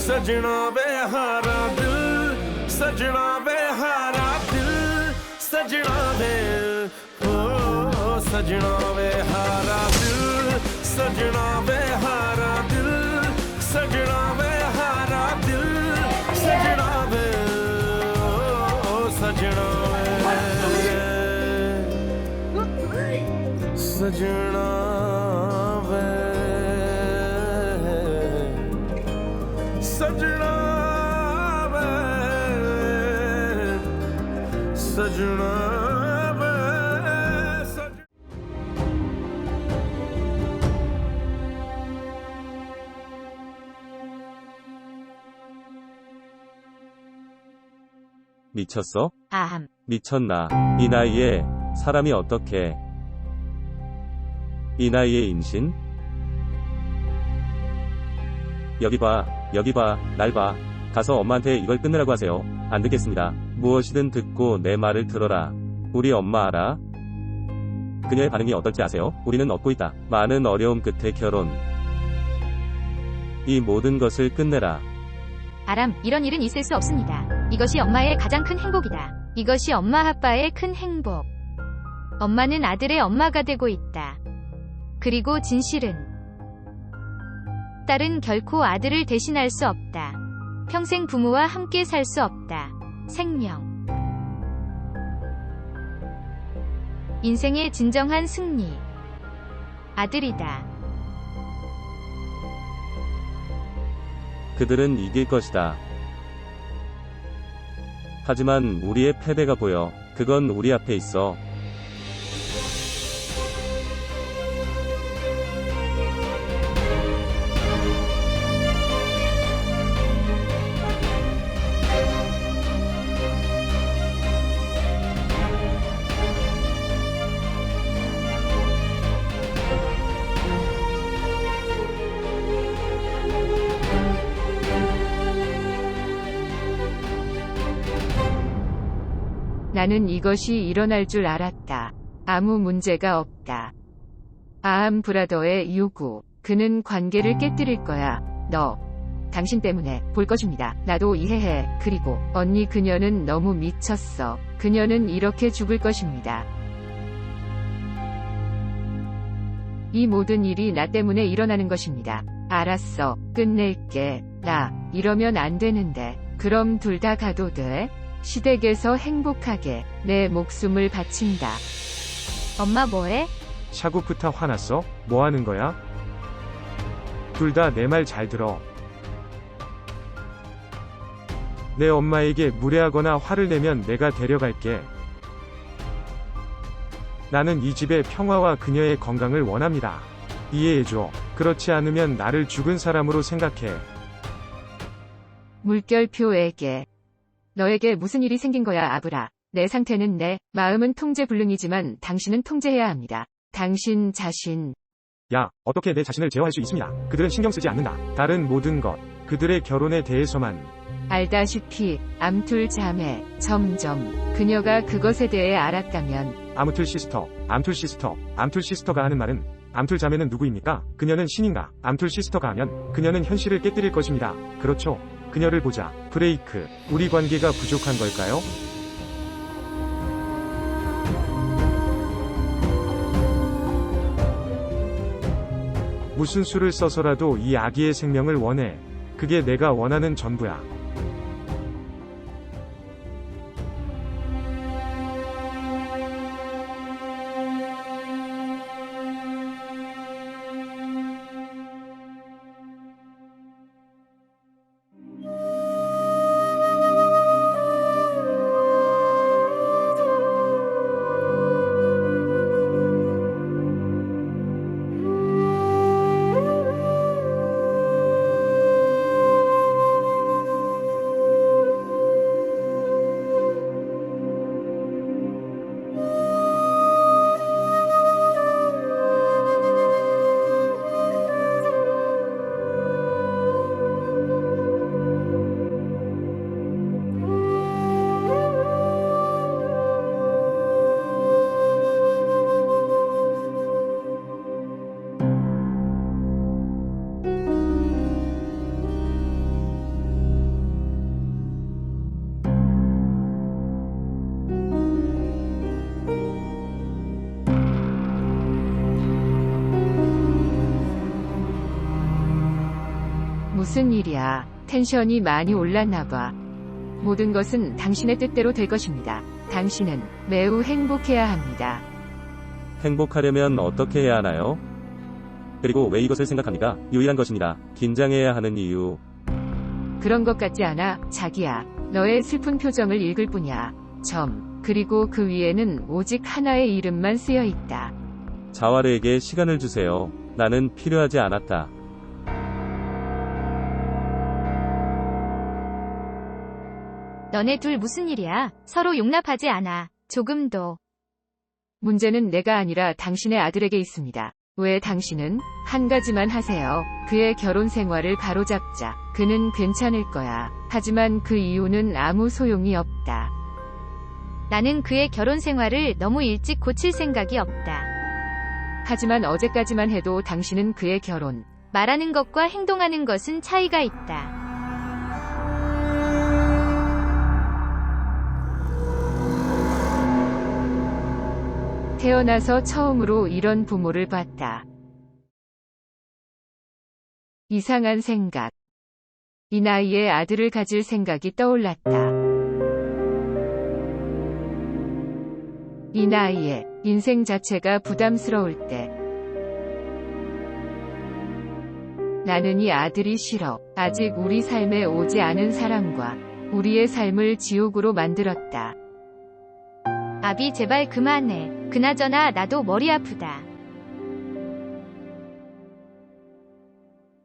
सजना वे हारा दिल सजना वे हारा दिल सजना वे हो सजना वे हारा दिल सजना वे हारा दिल सजना वे हारा दिल सजना वे हो सजना वे सजना सजना वे सजना वे 미쳤어? 아함. 미쳤나? 이 나이에 사람이 어떻게? 이 나이에 임신? 여기 봐, 날 봐. 가서 엄마한테 이걸 끝내라고 하세요. 안 듣겠습니다. 무엇이든 듣고 내 말을 들어라. 우리 엄마 알아? 그녀의 반응이 어떨지 아세요? 우리는 얻고 있다. 많은 어려움 끝에 결혼. 이 모든 것을 끝내라. 아람, 이런 일은 있을 수 없습니다. 이것이 엄마의 가장 큰 행복이다. 이것이 엄마 아빠의 큰 행복. 엄마는 아들의 엄마가 되고 있다. 그리고 진실은 딸은 결코 아들을 대신할 수 없다. 평생 부모와 함께 살 수 없다. 생명. 인생의 진정한 승리. 아들이다. 그들은 이길 것이다. 하지만 우리의 패배가 보여. 그건 우리 앞에 있어. 나는 이것이 일어날 줄 알았다. 아무 문제가 없다. 아함 브라더의 요구. 그는 관계를 깨뜨릴 거야. 당신 때문에 볼 것입니다. 나도 이해해. 그리고 언니, 그녀는 너무 미쳤어. 그녀는 이렇게 죽을 것입니다. 이 모든 일이 나 때문에 일어나는 것입니다. 알았어. 끝낼게. 이러면 안 되는데. 그럼 둘 다 가도 돼? 시댁에서 행복하게 내 목숨을 바친다. 엄마 뭐해? 샤구프타 화났어? 뭐 하는 거야? 둘 다 내 말 잘 들어. 내 엄마에게 무례하거나 화를 내면 내가 데려갈게. 나는 이 집의 평화와 그녀의 건강을 원합니다. 이해해줘. 그렇지 않으면 나를 죽은 사람으로 생각해. 물결표에게. 너에게 무슨 일이 생긴 거야, 아브라. 내 상태는 내 마음은 통제불능이지만 당신은 통제해야 합니다. 당신 자신. 야, 어떻게 내 자신을 제어할 수 있습니다. 그들은 신경 쓰지 않는다. 다른 모든 것, 그들의 결혼에 대해서만. 알다시피 암툴 자매. 그녀가 그것에 대해 알았다면. 암툴 시스터가 하는 말은 암툴 자매는 누구입니까? 그녀는 신인가? 암툴 시스터가 하면 그녀는 현실을 깨뜨릴 것입니다. 그렇죠. 그녀를 보자. 브레이크. 우리 관계가 부족한 걸까요? 무슨 수를 써서라도 이 아기의 생명을 원해. 그게 내가 원하는 전부야. 무슨 일이야? 텐션이 많이 올랐나 봐. 모든 것은 당신의 뜻대로 될 것입니다. 당신은 매우 행복해야 합니다. 행복하려면 어떻게 해야 하나요? 그리고 왜 이것을 생각합니까? 유일한 것입니다. 긴장해야 하는 이유. 그런 것 같지 않아, 자기야. 너의 슬픈 표정을 읽을 뿐이야. 그리고 그 위에는 오직 하나의 이름만 쓰여 있다. 자와르에게 시간을 주세요. 나는 필요하지 않았다. 너네 둘 무슨 일이야? 서로 용납하지 않아. 조금도. 문제는 내가 아니라 당신의 아들에게 있습니다. 왜 당신은 한 가지만 하세요. 그의 결혼 생활을 바로잡자. 그는 괜찮을 거야. 하지만 그 이유는 아무 소용이 없다. 나는 그의 결혼 생활을 너무 일찍 고칠 생각이 없다. 하지만 어제까지만 해도 당신은 그의 결혼, 말하는 것과 행동하는 것은 차이가 있다. 태어나서 처음으로 이런 부모를 봤다. 이상한 생각. 이 나이에 아들을 가질 생각이 떠올랐다. 이 나이에 인생 자체가 부담스러울 때. 나는 이 아들이 싫어. 아직 우리 삶에 오지 않은 사랑과 우리의 삶을 지옥으로 만들었다. 아비 제발 그만해. 그나저나 나도 머리 아프다.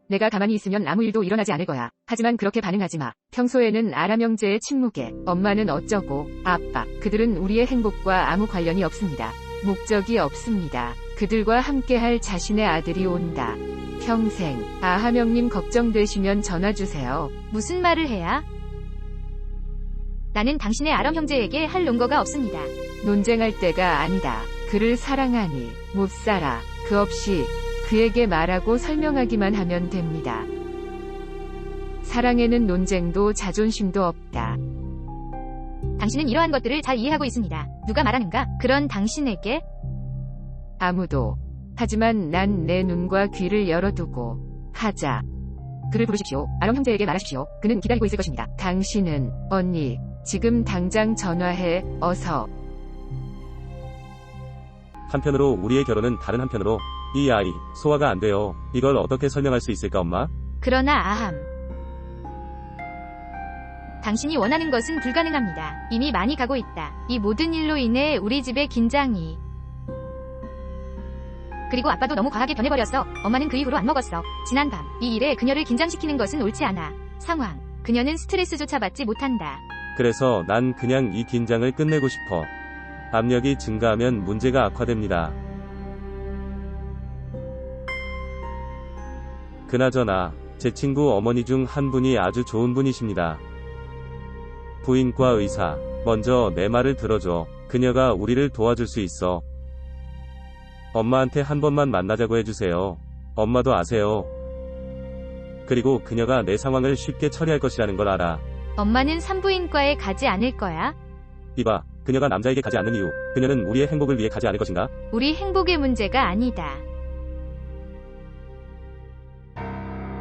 내가 가만히 있으면 아무 일도 일어나지 않을 거야. 하지만 그렇게 반응하지 마. 평소에는 아람 형제의 침묵에 엄마는 어쩌고 아빠 그들은 우리의 행복과 아무 관련이 없습니다. 목적이 없습니다. 그들과 함께할 자신의 아들이 온다. 평생. 아하명님 걱정되시면 전화주세요. 무슨 말을 해야? 나는 당신의 아람 형제에게 할 논거가 없습니다. 논쟁할 때가 아니다. 그를 사랑하니 못 살아. 그 없이 그에게 말하고 설명하기만 하면 됩니다. 사랑에는 논쟁도 자존심도 없다. 당신은 이러한 것들을 잘 이해하고 있습니다. 누가 말하는가? 그런 당신에게? 아무도. 하지만 난 내 눈과 귀를 열어두고 하자. 그를 부르십시오. 아람 형제에게 말하십시오. 그는 기다리고 있을 것입니다. 당신은 언니 지금 당장 전화해. 어서. 한편으로 우리의 결혼은 다른 한편으로 이 아이 소화가 안 돼요. 이걸 어떻게 설명할 수 있을까 엄마? 그러나 아함. 당신이 원하는 것은 불가능합니다. 이미 많이 가고 있다. 이 모든 일로 인해 우리 집의 긴장이. 그리고 아빠도 너무 과하게 변해버렸어. 엄마는 그 이후로 안 먹었어. 지난 밤 이 일에 그녀를 긴장시키는 것은 옳지 않아. 상황. 그녀는 스트레스조차 받지 못한다. 그래서 난 그냥 이 긴장을 끝내고 싶어. 압력이 증가하면 문제가 악화됩니다. 그나저나 제 친구 어머니 중 한 분이 아주 좋은 분이십니다. 부인과 의사. 먼저 내 말을 들어줘. 그녀가 우리를 도와줄 수 있어. 엄마한테 한 번만 만나자고 해주세요. 엄마도 아세요. 그리고 그녀가 내 상황을 쉽게 처리할 것이라는 걸 알아. 엄마는 산부인과에 가지 않을 거야? 이봐, 그녀가 남자에게 가지 않는 이유. 그녀는 우리의 행복을 위해 가지 않을 것인가? 우리 행복의 문제가 아니다.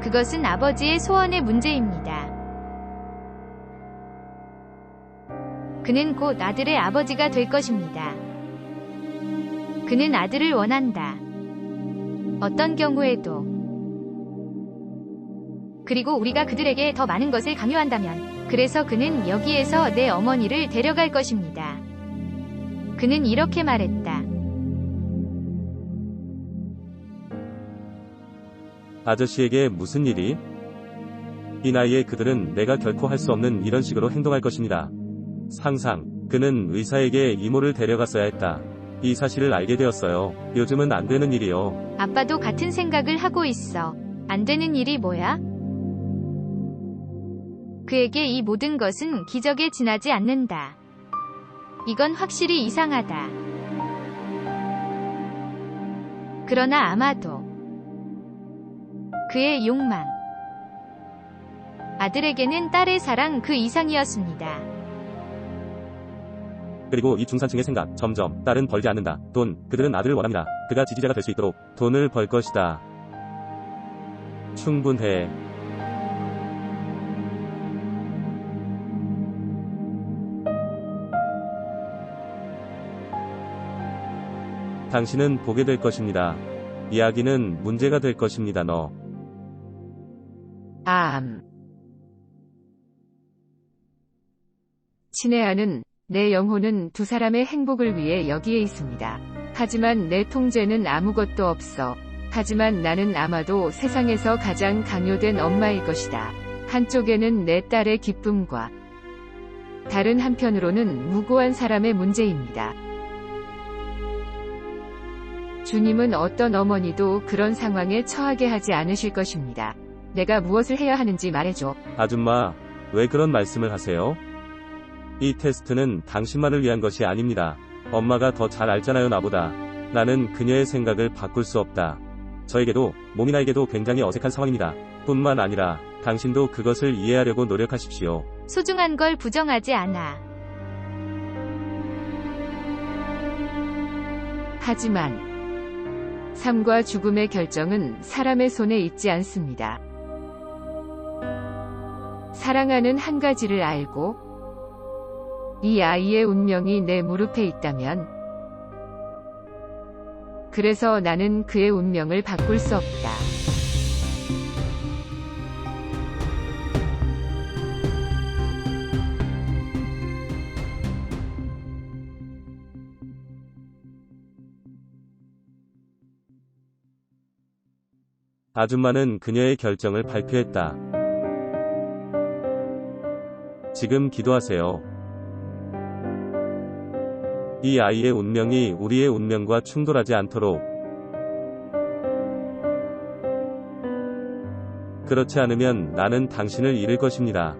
그것은 아버지의 소원의 문제입니다. 그는 곧 아들의 아버지가 될 것입니다. 그는 아들을 원한다. 어떤 경우에도. 그리고 우리가 그들에게 더 많은 것을 강요한다면, 그래서 그는 여기에서 내 어머니를 데려갈 것입니다. 그는 이렇게 말했다. 아저씨에게 무슨 일이? 이 나이에 그들은 내가 결코 할 수 없는 이런 식으로 행동할 것입니다. 상상. 그는 의사에게 이모를 데려갔어야 했다. 이 사실을 알게 되었어요. 요즘은 안 되는 일이요. 아빠도 같은 생각을 하고 있어. 안 되는 일이 뭐야? 그에게 이 모든 것은 기적에 지나지 않는다. 이건 확실히 이상하다. 그러나 아마도 그의 욕망. 아들에게는 딸의 사랑 그 이상이었습니다. 그리고 이 중산층의 생각. 점점 딸은 벌지 않는다. 돈. 그들은 아들을 원합니다. 그가 지지자가 될 수 있도록 돈을 벌 것이다. 충분해. 당신은 보게 될 것입니다. 이야기는 문제가 될 것입니다. 너. 아암. 친애하는 내 영혼은 두 사람의 행복을 위해 여기에 있습니다. 하지만 내 통제는 아무것도 없어. 하지만 나는 아마도 세상에서 가장 강요된 엄마일 것이다. 한쪽에는 내 딸의 기쁨과 다른 한편으로는 무고한 사람의 문제입니다. 주님은 어떤 어머니도 그런 상황에 처하게 하지 않으실 것입니다. 내가 무엇을 해야 하는지 말해줘. 아줌마, 왜 그런 말씀을 하세요? 이 테스트는 당신만을 위한 것이 아닙니다. 엄마가 더 잘 알잖아요, 나보다. 나는 그녀의 생각을 바꿀 수 없다. 저에게도, 모미나에게도 굉장히 어색한 상황입니다. 뿐만 아니라 당신도 그것을 이해하려고 노력하십시오. 소중한 걸 부정하지 않아. 하지만 삶과 죽음의 결정은 사람의 손에 있지 않습니다. 사랑하는 한 가지를 알고 이 아이의 운명이 내 무릎에 있다면 그래서 나는 그의 운명을 바꿀 수 없다. 아줌마는 그녀의 결정을 발표했다. 지금 기도하세요. 이 아이의 운명이 우리의 운명과 충돌하지 않도록. 그렇지 않으면 나는 당신을 잃을 것입니다.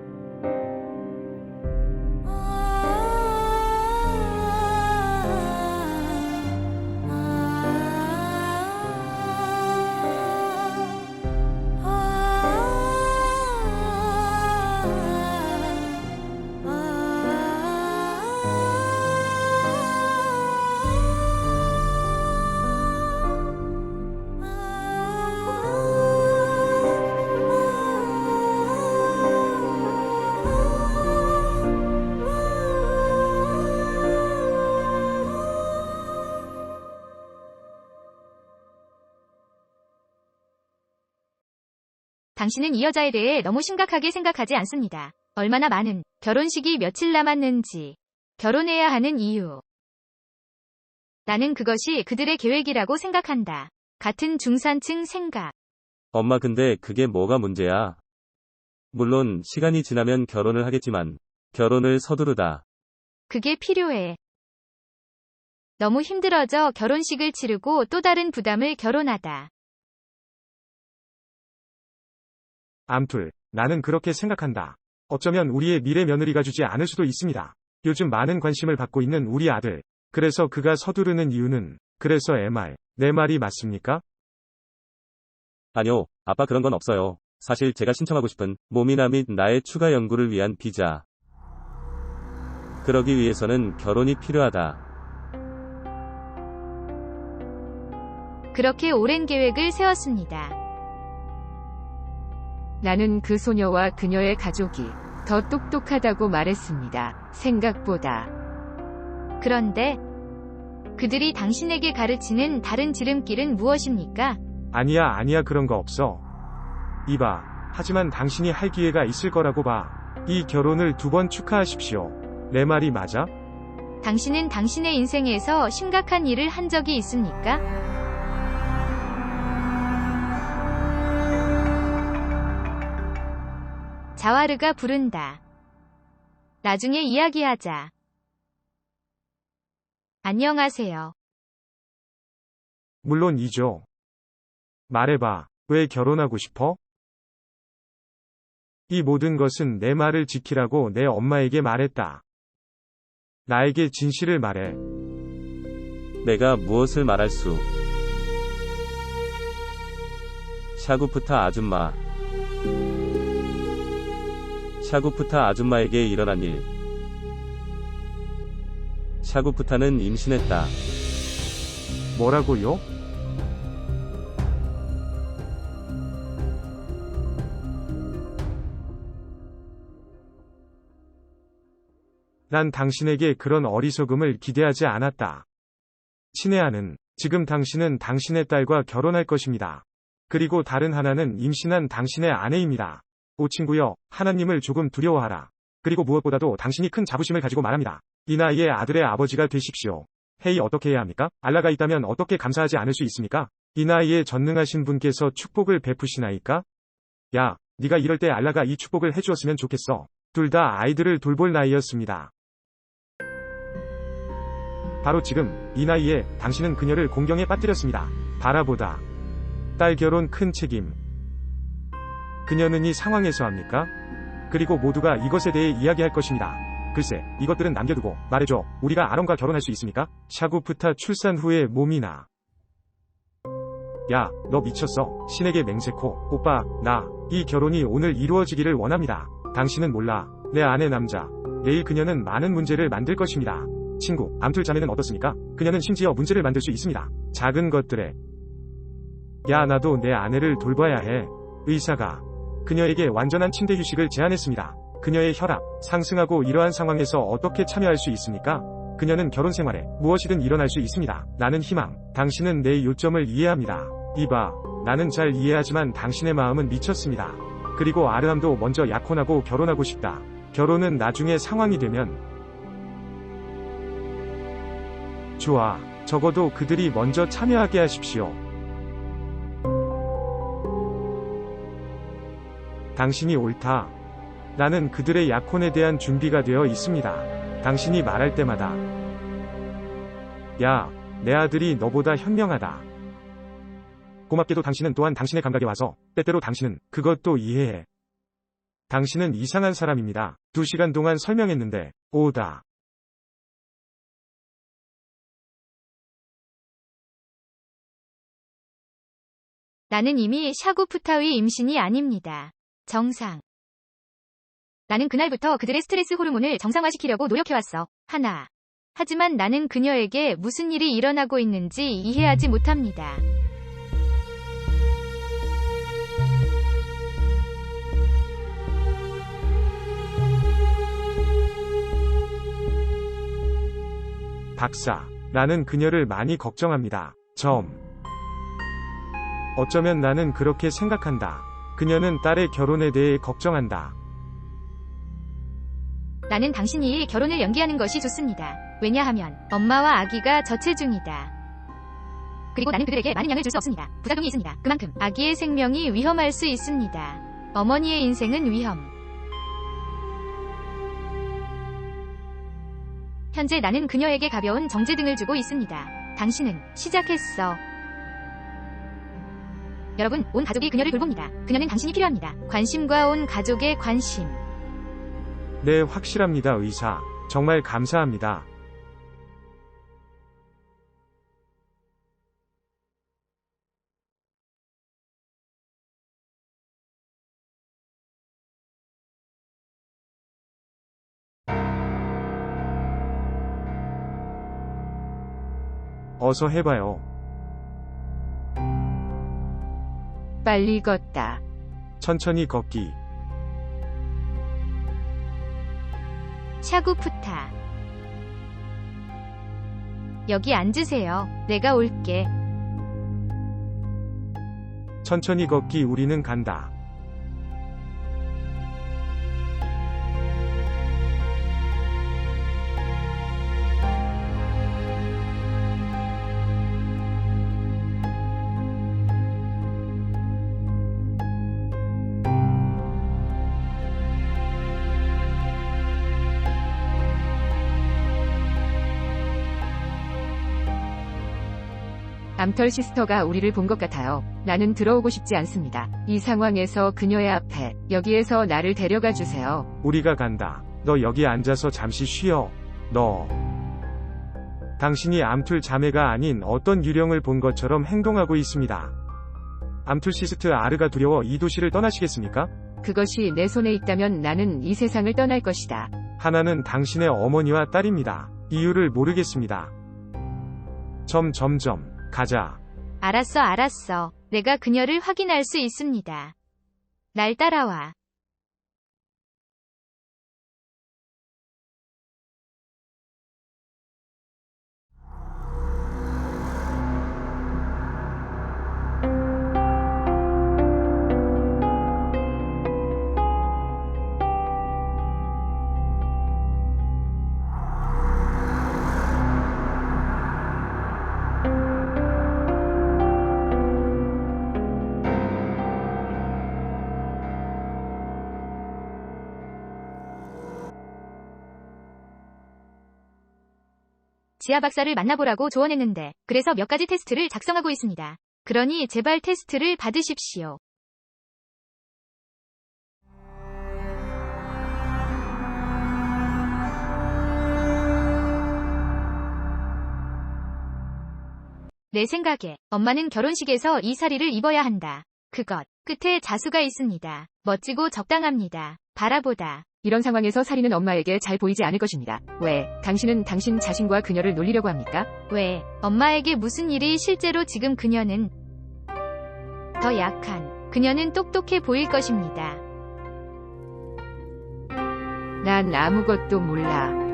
당신은 이 여자에 대해 너무 심각하게 생각하지 않습니다. 얼마나 많은 결혼식이 며칠 남았는지, 결혼해야 하는 이유. 나는 그것이 그들의 계획이라고 생각한다. 같은 중산층 생각. 엄마, 근데 그게 뭐가 문제야? 물론 시간이 지나면 결혼을 하겠지만 결혼을 서두르다. 그게 필요해. 너무 힘들어져 결혼식을 치르고 또 다른 부담을 결혼하다. 암툴, 나는 그렇게 생각한다. 어쩌면 우리의 미래 며느리가 주지 않을 수도 있습니다. 요즘 많은 관심을 받고 있는 우리 아들. 그래서 그가 서두르는 이유는, 그래서 내 말이 맞습니까? 아니요, 아빠, 그런 건 없어요. 사실 제가 신청하고 싶은 모미나 및 나의 추가 연구를 위한 비자. 그러기 위해서는 결혼이 필요하다. 그렇게 오랜 계획을 세웠습니다. 나는 그 소녀와 그녀의 가족이 더 똑똑하다고 말했습니다. 생각보다. 그런데 그들이 당신에게 가르치는 다른 지름길은 무엇입니까? 아니야, 그런 거 없어. 이봐, 하지만 당신이 할 기회가 있을 거라고 봐. 이 결혼을 2번 축하하십시오. 내 말이 맞아? 당신은 당신의 인생에서 심각한 일을 한 적이 있습니까? 자와르가 부른다. 나중에 이야기하자. 안녕하세요. 물론이죠. 말해봐, 왜 결혼하고 싶어? 이 모든 것은 내 말을 지키라고 내 엄마에게 말했다. 나에게 진실을 말해. 내가 무엇을 말할 수? 샤구프타 아줌마. 샤구프타 아줌마에게 일어난 일. 샤구프타는 임신했다. 뭐라고요? 난 당신에게 그런 어리석음을 기대하지 않았다. 친애하는 지금 당신은 당신의 딸과 결혼할 것입니다. 그리고 다른 하나는 임신한 당신의 아내입니다. 오 친구여, 하나님을 조금 두려워하라. 그리고 무엇보다도 당신이 큰 자부심을 가지고 말합니다. 이 나이에 아들의 아버지가 되십시오. 헤이, 어떻게 해야 합니까? 알라가 있다면 어떻게 감사하지 않을 수 있습니까? 이 나이에 전능하신 분께서 축복을 베푸시나이까? 야, 네가 이럴 때 알라가 이 축복을 해주었으면 좋겠어. 둘 다 아이들을 돌볼 나이였습니다. 바로 지금 이 나이에 당신은 그녀를 공경에 빠뜨렸습니다. 바라보다. 딸 결혼 큰 책임. 그녀는 이 상황에서 합니까? 그리고 모두가 이것에 대해 이야기할 것입니다. 글쎄, 이것들은 남겨두고 말해줘. 우리가 아론과 결혼할 수 있습니까? 샤구프타 출산 후에 몸이나. 야, 너 미쳤어. 신에게 맹세코. 오빠, 나 이 결혼이 오늘 이루어지기를 원합니다. 당신은 몰라. 내 아내 남자. 내일 그녀는 많은 문제를 만들 것입니다. 친구, 암툴 자매는 어떻습니까? 그녀는 심지어 문제를 만들 수 있습니다. 작은 것들에. 야, 나도 내 아내를 돌봐야 해. 의사가 그녀에게 완전한 침대 휴식을 제안했습니다. 그녀의 혈압 상승하고 이러한 상황에서 어떻게 참여할 수 있습니까? 그녀는 결혼 생활에 무엇이든 일어날 수 있습니다. 나는 희망. 당신은 내 요점을 이해합니다. 이봐, 나는 잘 이해하지만 당신의 마음은 미쳤습니다. 그리고 아르함도 먼저 약혼하고 결혼하고 싶다. 결혼은 나중에 상황이 되면. 좋아. 적어도 그들이 먼저 참여하게 하십시오. 당신이 옳다. 나는 그들의 약혼에 대한 준비가 되어 있습니다. 당신이 말할 때마다. 야, 내 아들이 너보다 현명하다. 고맙게도 당신은 또한 당신의 감각에 와서 때때로 당신은 그것도 이해해. 당신은 이상한 사람입니다. 2시간 동안 설명했는데 오다. 나는 이미 샤구프타의 임신이 아닙니다. 정상. 나는 그날부터 그들의 스트레스 호르몬을 정상화시키려고 노력해왔어. 하지만 나는 그녀에게 무슨 일이 일어나고 있는지 이해하지 못합니다. 박사, 나는 그녀를 많이 걱정합니다. 어쩌면 나는 그렇게 생각한다. 그녀는 딸의 결혼에 대해 걱정한다. 나는 당신이 결혼을 연기하는 것이 좋습니다. 왜냐하면 엄마와 아기가 저체 중이다. 그리고 나는 그들에게 많은 양을 줄 수 없습니다. 부작용이 있습니다. 그만큼 아기의 생명이 위험할 수 있습니다. 어머니의 인생은 위험. 현재 나는 그녀에게 가벼운 정제 등을 주고 있습니다. 당신은 시작했어. 여러분, 온 가족이 그녀를 돌봅니다. 그녀는 당신이 필요합니다. 관심과 온 가족의 관심. 네, 확실합니다, 의사. 정말 감사합니다. 어서 해봐요. 빨리 걷다. 천천히 걷기. 샤구프타. 여기 앉으세요. 내가 올게. 천천히 걷기. 우리는 간다. 암털 시스터가 우리를 본 것 같아요. 나는 들어오고 싶지 않습니다. 이 상황에서 그녀의 앞에, 여기에서 나를 데려가 주세요. 우리가 간다. 너 여기 앉아서 잠시 쉬어. 당신이 암툴 자매가 아닌 어떤 유령을 본 것처럼 행동하고 있습니다. 암툴 시스트 아르가 두려워 이 도시를 떠나시겠습니까? 그것이 내 손에 있다면 나는 이 세상을 떠날 것이다. 하나는 당신의 어머니와 딸입니다. 이유를 모르겠습니다. 가자. 알았어. 내가 그녀를 확인할 수 있습니다. 날 따라와. 지아 박사를 만나보라고 조언했는데 그래서 몇 가지 테스트를 작성하고 있습니다. 그러니 제발 테스트를 받으십시오. 내 생각에 엄마는 결혼식에서 이 사리를 입어야 한다. 그것 끝에 자수가 있습니다. 멋지고 적당합니다. 바라보다. 이런 상황에서 사리는 엄마에게 잘 보이지 않을 것입니다. 왜? 당신은 당신 자신과 그녀를 놀리려고 합니까? 왜? 엄마에게 무슨 일이 실제로 지금 그녀는 더 약한, 그녀는 똑똑해 보일 것입니다. 난 아무것도 몰라.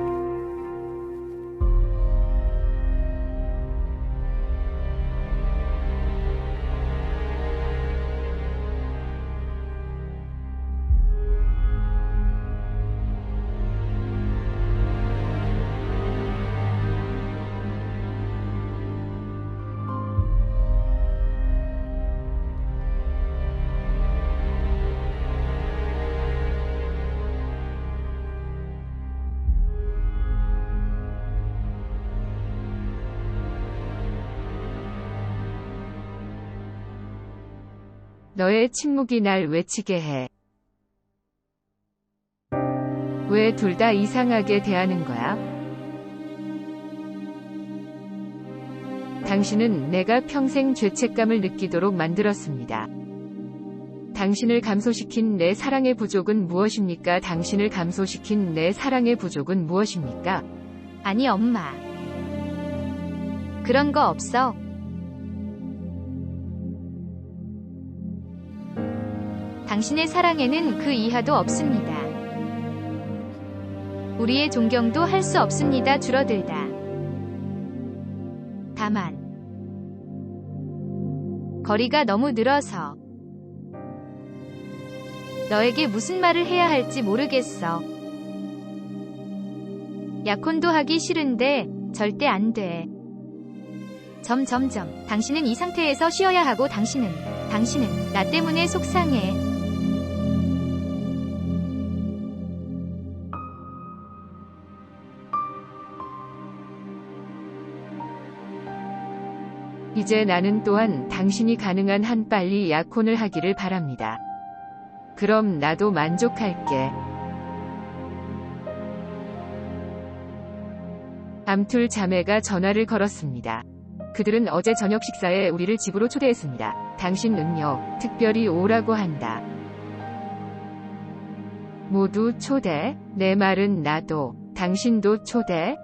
너의 침묵이 날 외치게 해. 왜 둘 다 이상하게 대하는 거야? 당신은 내가 평생 죄책감을 느끼도록 만들었습니다. 당신을 감소시킨 내 사랑의 부족은 무엇입니까? 당신을 감소시킨 내 사랑의 부족은 무엇입니까? 아니 엄마. 그런 거 없어. 당신의 사랑에는 그 이하도 없습니다. 우리의 존경도 할 수 없습니다. 줄어들다. 다만 거리가 너무 늘어서 너에게 무슨 말을 해야 할지 모르겠어. 약혼도 하기 싫은데 절대 안 돼. 점점점 당신은 이 상태에서 쉬어야 하고 당신은 나 때문에 속상해. 이제 나는 또한 당신이 가능한 한 빨리 약혼을 하기를 바랍니다. 그럼 나도 만족할게. 암툴 자매가 전화를 걸었습니다. 그들은 어제 저녁 식사에 우리를 집으로 초대했습니다. 당신은요, 특별히 오라고 한다. 모두 초대? 내 말은 나도, 당신도 초대?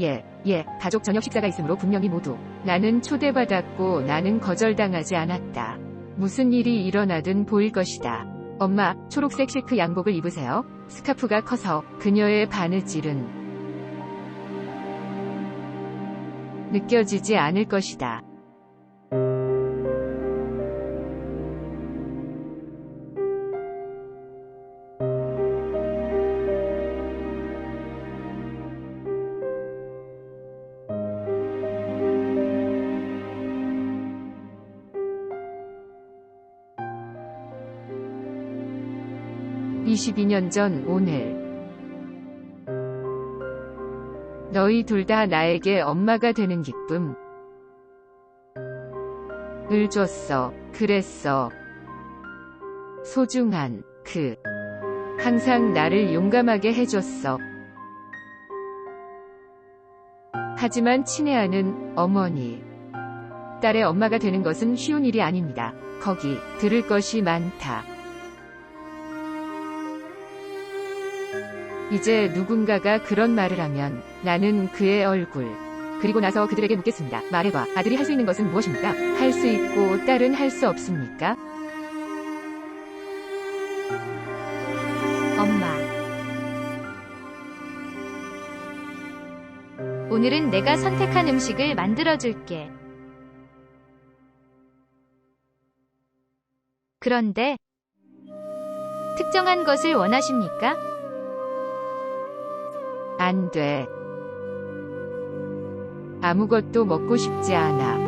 예, 가족 저녁 식사가 있으므로 분명히 모두. 나는 초대받았고 나는 거절당하지 않았다. 무슨 일이 일어나든 보일 것이다. 엄마, 초록색 실크 양복을 입으세요. 스카프가 커서 그녀의 바느질은 느껴지지 않을 것이다. (22년) 전 오늘 너희 둘 다 나에게 엄마가 되는 기쁨을 줬어. 그랬어. 소중한 항상 나를 용감하게 해줬어. 하지만 친애하는 어머니, 딸의 엄마가 되는 것은 쉬운 일이 아닙니다. 거기 들을 것이 많다. 이제 누군가가 그런 말을 하면 나는 그의 얼굴, 그리고 나서 그들에게 묻겠습니다. 말해봐. 아들이 할 수 있는 것은 무엇입니까? 할 수 있고 딸은 할 수 없습니까? 엄마. 오늘은 내가 선택한 음식을 만들어줄게. 그런데 특정한 것을 원하십니까? 안 돼. 아무것도 먹고 싶지 않아.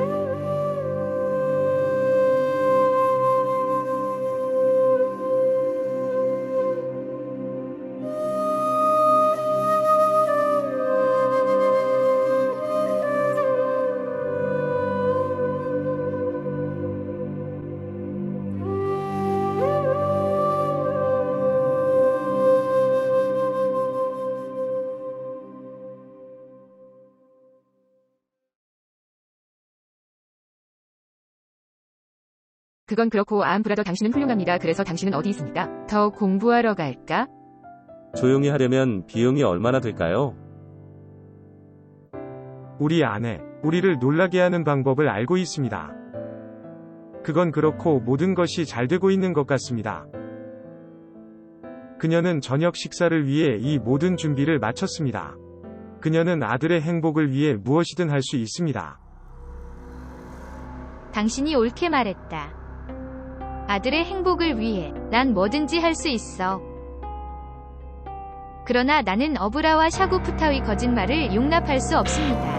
그건 그렇고 아함 브라더 당신은 훌륭합니다. 그래서 당신은 어디 있습니까? 더 공부하러 갈까? 조용히 하려면 비용이 얼마나 들까요? 우리 아내, 우리를 놀라게 하는 방법을 알고 있습니다. 그건 그렇고 모든 것이 잘 되고 있는 것 같습니다. 그녀는 저녁 식사를 위해 이 모든 준비를 마쳤습니다. 그녀는 아들의 행복을 위해 무엇이든 할 수 있습니다. 당신이 옳게 말했다. 아들의 행복을 위해 난 뭐든지 할 수 있어. 그러나 나는 어브라와 샤구프타의 거짓말을 용납할 수 없습니다.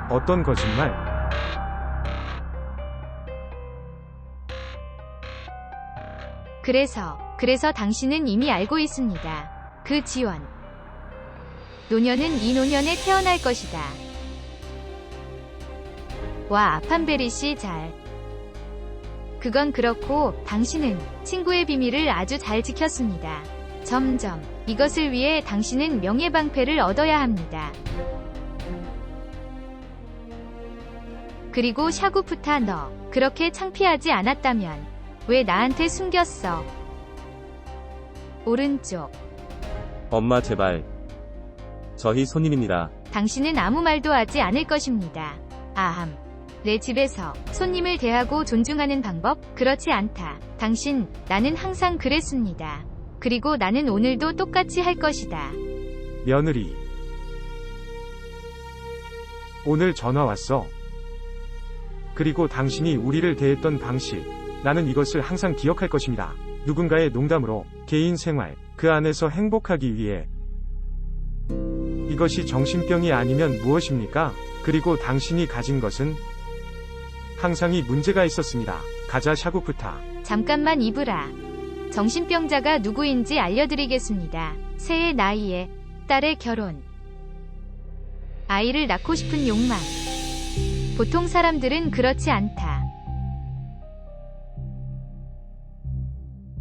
어떤 거짓말? 그래서 당신은 이미 알고 있습니다. 그 지원. 노년은 이 노년에 태어날 것이다. 와, 아판베리시 잘. 그건 그렇고 당신은 친구의 비밀을 아주 잘 지켰습니다. 점점. 이것을 위해 당신은 명예방패를 얻어야 합니다. 그리고 샤구프타 너 그렇게 창피하지 않았다면 왜 나한테 숨겼어? 오른쪽. 엄마 제발. 저희 손님입니다. 당신은 아무 말도 하지 않을 것입니다. 아함. 내 집에서 손님을 대하고 존중하는 방법? 그렇지 않다. 나는 항상 그랬습니다. 그리고 나는 오늘도 똑같이 할 것이다. 며느리. 오늘 전화 왔어. 그리고 당신이 우리를 대했던 방식. 나는 이것을 항상 기억할 것입니다. 누군가의 농담으로 개인 생활, 그 안에서 행복하기 위해. 이것이 정신병이 아니면 무엇입니까? 그리고 당신이 가진 것은 항상이 문제가 있었습니다. 가자 샤구프타. 잠깐만 이브라. 정신병자가 누구인지 알려드리겠습니다. 새의 나이에 딸의 결혼. 아이를 낳고 싶은 욕망. 보통 사람들은 그렇지 않다.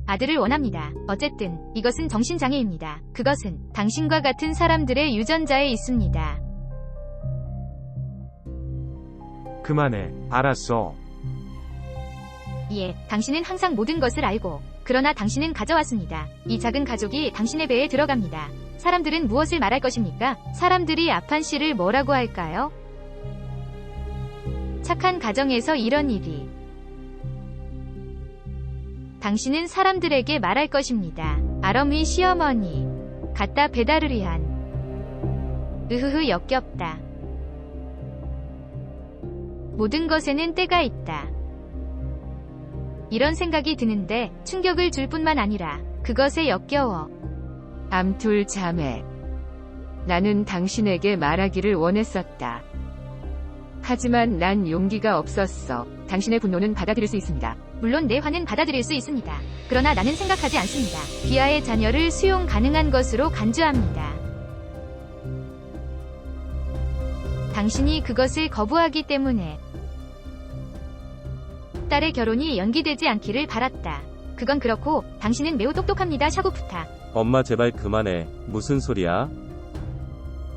아들을 원합니다. 어쨌든 이것은 정신장애입니다. 그것은 당신과 같은 사람들의 유전자에 있습니다. 그만해. 알았어. 예, 당신은 항상 모든 것을 알고, 그러나 당신은 가져왔습니다. 이 작은 가족이 당신의 배에 들어갑니다. 사람들은 무엇을 말할 것입니까? 사람들이 아판 씨를 뭐라고 할까요? 착한 가정에서 이런 일이. 당신은 사람들에게 말할 것입니다. 아럼의 시어머니. 갖다 배달을 위한. 으흐흐 역겹다. 모든 것에는 때가 있다. 이런 생각이 드는데 충격을 줄 뿐만 아니라 그것에 역겨워. 암툴 자매. 나는 당신에게 말하기를 원했었다. 하지만 난 용기가 없었어. 당신의 분노는 받아들일 수 있습니다. 물론 내 화는 받아들일 수 있습니다. 그러나 나는 생각하지 않습니다. 비아의 자녀를 수용 가능한 것으로 간주합니다. 당신이 그것을 거부하기 때문에 딸의 결혼이 연기되지 않기를 바랐다. 그건 그렇고 당신은 매우 똑똑합니다. 샤구프타. 엄마 제발 그만해. 무슨 소리야?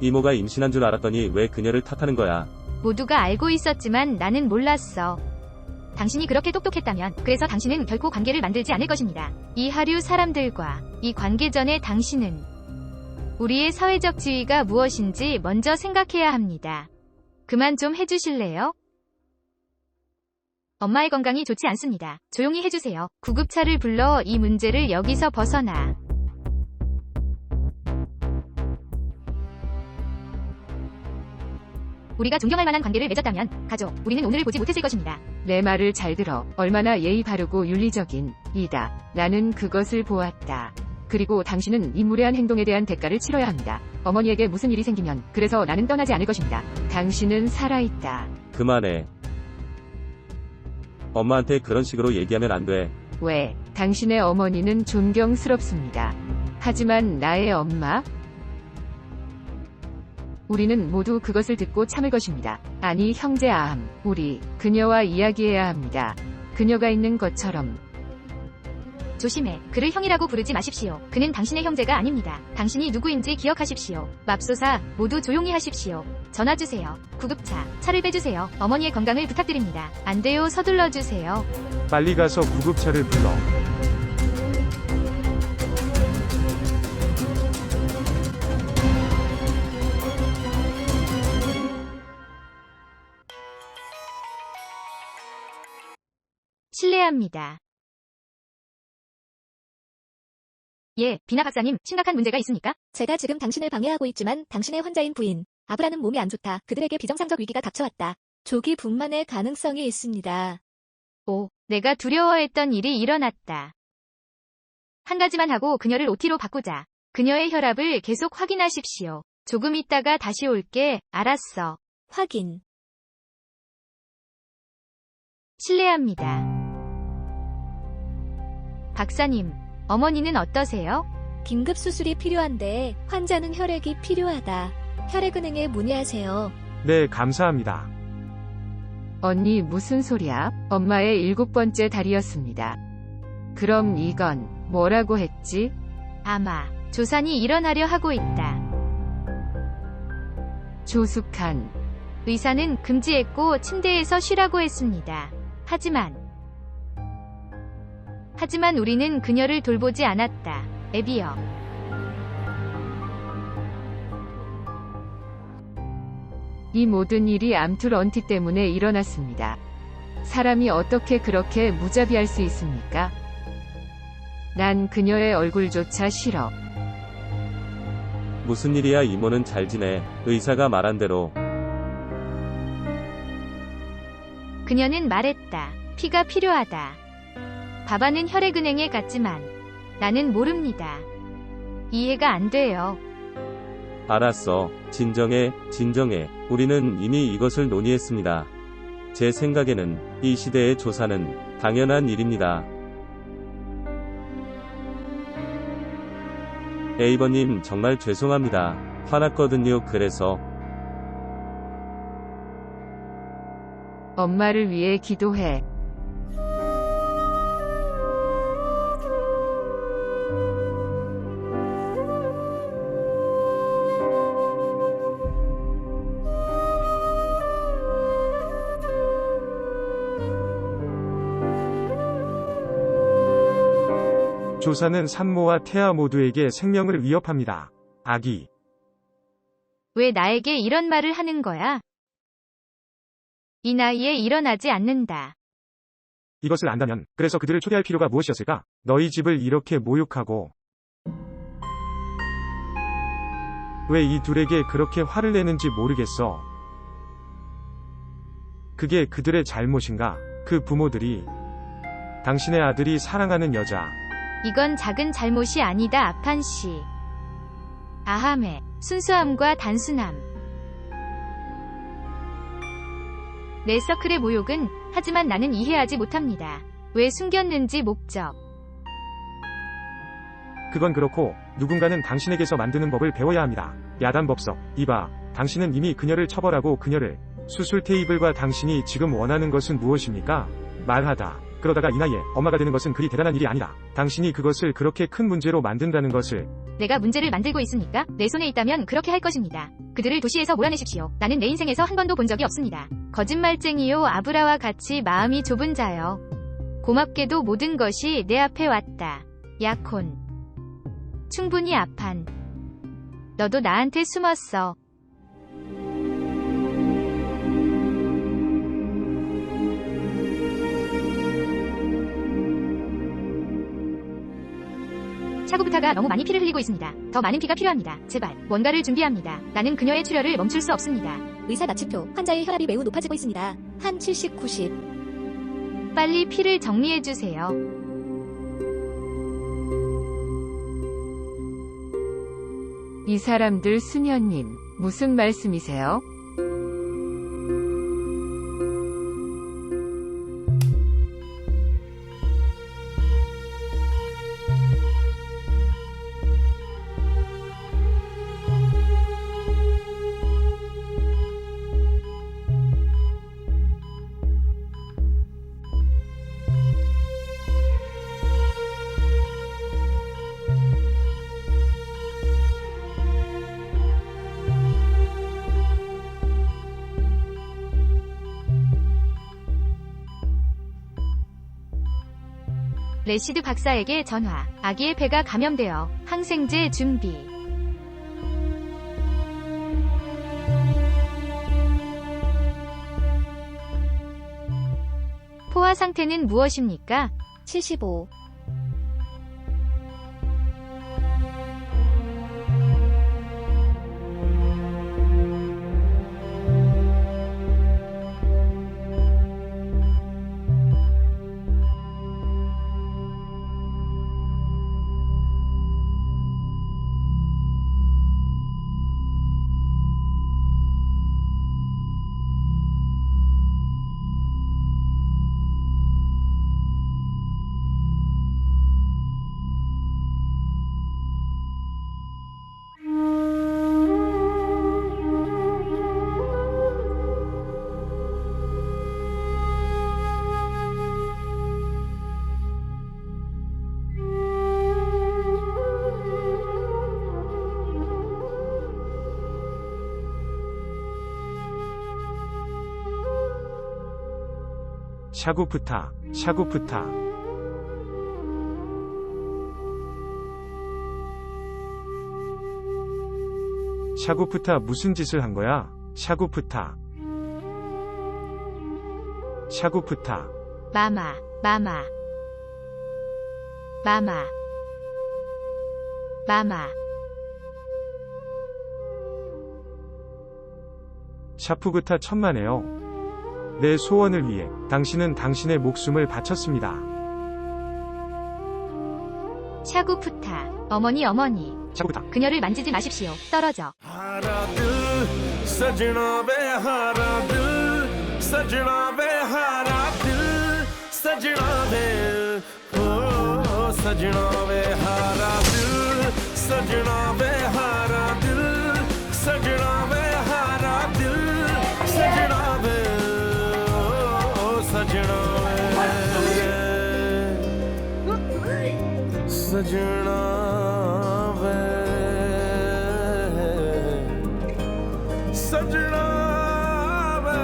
이모가 임신한 줄 알았더니 왜 그녀를 탓하는 거야? 모두가 알고 있었지만 나는 몰랐어. 당신이 그렇게 똑똑했다면 그래서 당신은 결코 관계를 만들지 않을 것입니다. 이 하류 사람들과 이 관계 전에 당신은 우리의 사회적 지위가 무엇인지 먼저 생각해야 합니다. 그만 좀 해주실래요? 엄마의 건강이 좋지 않습니다. 조용히 해주세요. 구급차를 불러 이 문제를 여기서 벗어나. 우리가 존경할 만한 관계를 맺었다면 가족, 우리는 오늘을 보지 못했을 것입니다. 내 말을 잘 들어. 얼마나 예의 바르고 윤리적인 이다. 나는 그것을 보았다. 그리고 당신은 이 무례한 행동에 대한 대가를 치러야 합니다. 어머니에게 무슨 일이 생기면 그래서 나는 떠나지 않을 것입니다. 당신은 살아있다. 그만해. 엄마한테 그런 식으로 얘기하면 안 돼. 왜? 당신의 어머니는 존경스럽습니다. 하지만 나의 엄마? 우리는 모두 그것을 듣고 참을 것입니다. 아니 형제 아함, 우리 그녀와 이야기해야 합니다. 그녀가 있는 것처럼. 조심해. 그를 형이라고 부르지 마십시오. 그는 당신의 형제가 아닙니다. 당신이 누구인지 기억하십시오. 맙소사, 모두 조용히 하십시오. 전화 주세요. 구급차, 차를 빼주세요. 어머니의 건강을 부탁드립니다. 안 돼요. 서둘러 주세요. 빨리 가서 구급차를 불러. 실례합니다. 예, 비나 박사님, 심각한 문제가 있습니까? 제가 지금 당신을 방해하고 있지만 당신의 환자인 부인, 아브라는 몸이 안 좋다. 그들에게 비정상적 위기가 닥쳐왔다. 조기 분만의 가능성이 있습니다. 오, 내가 두려워했던 일이 일어났다. 한 가지만 하고 그녀를 OT로 바꾸자. 그녀의 혈압을 계속 확인하십시오. 조금 있다가 다시 올게. 알았어. 확인. 실례합니다. 박사님, 어머니는 어떠세요? 긴급 수술이 필요한데 환자는 혈액이 필요하다. 혈액은행에 문의하세요. 네, 감사합니다. 언니 무슨 소리야? 엄마의 7번째 달이었습니다. 그럼 이건 뭐라고 했지? 아마 조산이 일어나려 하고 있다. 조숙한. 의사는 금지했고 침대에서 쉬라고 했습니다. 하지만 우리는 그녀를 돌보지 않았다. 애비여. 이 모든 일이 암툴 언티 때문에 일어났습니다. 사람이 어떻게 그렇게 무자비할 수 있습니까? 난 그녀의 얼굴조차 싫어. 무슨 일이야 이모는 잘 지내. 의사가 말한 대로. 그녀는 말했다. 피가 필요하다. 바바는 혈액은행에 갔지만 나는 모릅니다. 이해가 안 돼요. 알았어. 진정해. 우리는 이미 이것을 논의했습니다. 제 생각에는 이 시대의 조사는 당연한 일입니다. 에이버님 정말 죄송합니다. 화났거든요. 그래서 엄마를 위해 기도해. 조사는 산모와 태아 모두에게 생명을 위협합니다. 아기. 왜 나에게 이런 말을 하는 거야? 이 나이에 일어나지 않는다. 이것을 안다면 그래서 그들을 초대할 필요가 무엇이었을까? 너희 집을 이렇게 모욕하고 왜 이 둘에게 그렇게 화를 내는지 모르겠어. 그게 그들의 잘못인가? 그 부모들이 당신의 아들이 사랑하는 여자. 이건 작은 잘못이 아니다. 아판 씨. 아함의 순수함과 단순함. 내 서클의 모욕은 하지만 나는 이해하지 못합니다. 왜 숨겼는지 목적. 그건 그렇고 누군가는 당신에게서 만드는 법을 배워야 합니다. 야단법석. 이봐, 당신은 이미 그녀를 처벌하고 그녀를 수술 테이블과 당신이 지금 원하는 것은 무엇입니까? 말하다. 그러다가 이 나이에 엄마가 되는 것은 그리 대단한 일이 아니다. 당신이 그것을 그렇게 큰 문제로 만든다는 것을. 내가 문제를 만들고 있으니까 내 손에 있다면 그렇게 할 것입니다. 그들을 도시에서 몰아내십시오. 나는 내 인생에서 한 번도 본 적이 없습니다. 거짓말쟁이요. 아브라와 같이 마음이 좁은 자요. 고맙게도 모든 것이 내 앞에 왔다. 약혼. 충분히 아판. 너도 나한테 숨었어. 샤구부타가 너무 많이 피를 흘리고 있습니다. 더 많은 피가 필요합니다. 제발 뭔가를 준비합니다. 나는 그녀의 출혈을 멈출 수 없습니다. 의사 마취표. 환자의 혈압이 매우 높아지고 있습니다. 한 70, 90. 빨리 피를 정리해주세요. 이 사람들 수녀님, 무슨 말씀이세요? 레시드 박사에게 전화. 아기의 폐가 감염되어 항생제 준비. 포화 상태는 무엇입니까? 75. 샤구프타, 샤구프타. 샤구프타 무슨 짓을 한 거야? 샤구프타. 샤구프타. 마마, 마마. 마마. 마마. 샤프구타 천만에요. 내 소원을 위해 당신은 당신의 목숨을 바쳤습니다. 샤구푸타. 어머니, 어머니. 샤구프타. 그녀를 만지지 마십시오. 떨어져. हारा दिल सजना वे हारा दिल सजना वे हारा दिल सजना वे ओ सजना वे हारा दिल सजना वे हारा दिल सजना वे हारा दिल सजना वे ओ सजना वे सजना सजना वे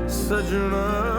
सजना